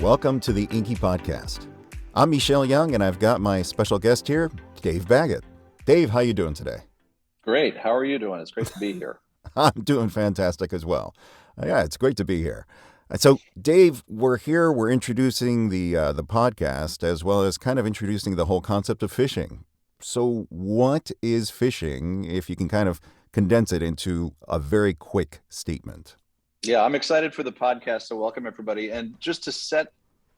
Welcome to the Inky Podcast. I'm Michel Young, and I've got my special guest here, Dave Baggett. Dave, how you doing today? Great. How are you doing? It's great to be here. I'm doing fantastic as well. Yeah, it's great to be here. So, Dave, we're here. We're introducing the podcast as well as kind of introducing the whole concept of phishing. So, what is phishing? If you can kind of condense it into a very quick statement. Yeah, I'm excited for the podcast. So welcome everybody. And just to set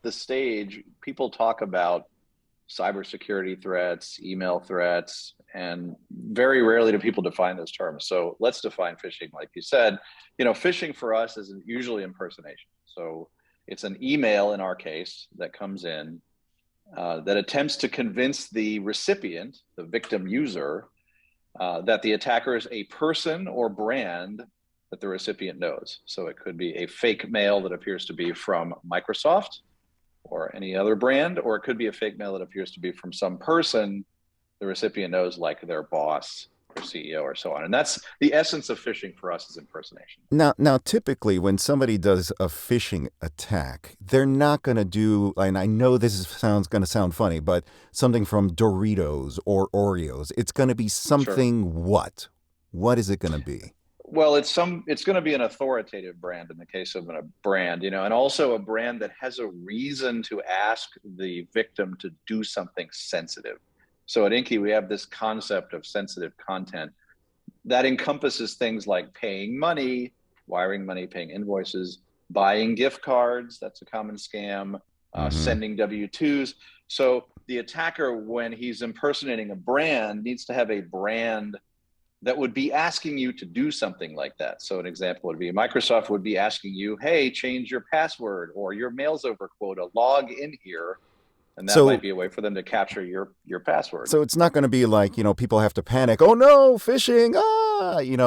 the stage, people talk about cybersecurity threats, email threats, and very rarely do people define those terms. So let's define phishing. Like you said, phishing for us is usually impersonation. So it's an email in our case that comes in that attempts to convince the recipient, the victim user, that the attacker is a person or brand that the recipient knows. So it could be a fake mail that appears to be from Microsoft or any other brand, or it could be a fake mail that appears to be from some person the recipient knows, like their boss or CEO or so on. And that's the essence of phishing for us, is impersonation. Now, typically when somebody does a phishing attack, they're not going to do, and I know this going to sound funny, but something from Doritos or Oreos. It's going to be something. Sure. What is it going to be? Well, it's going to be an authoritative brand in the case of a brand, and also a brand that has a reason to ask the victim to do something sensitive. So at Inky, we have this concept of sensitive content that encompasses things like paying money, wiring money, paying invoices, buying gift cards. That's a common scam, sending W-2s. So the attacker, when he's impersonating a brand, needs to have a brand that would be asking you to do something like that. So an example would be Microsoft would be asking you, hey, change your password, or your mail's over quota, log in here. And that might be a way for them to capture your password. So it's not going to be like, people have to panic. Oh no, phishing.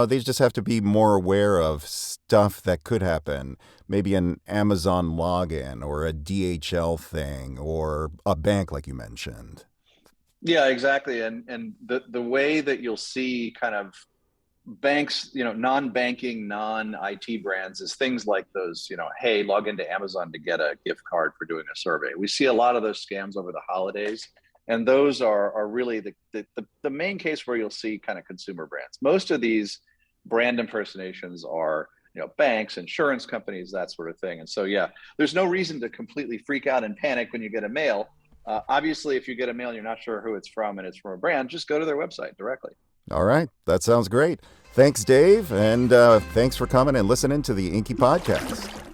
They just have to be more aware of stuff that could happen. Maybe an Amazon login or a DHL thing or a bank like you mentioned. Yeah, exactly. And the way that you'll see kind of banks, non-banking, non-IT brands is things like those, hey, log into Amazon to get a gift card for doing a survey. We see a lot of those scams over the holidays. And those are really the main case where you'll see kind of consumer brands. Most of these brand impersonations are, banks, insurance companies, that sort of thing. And so, yeah, there's no reason to completely freak out and panic when you get a mail. Obviously, if you get a mail and you're not sure who it's from and it's from a brand, just go to their website directly. All right. That sounds great. Thanks, Dave. And thanks for coming and listening to the Inky Podcast.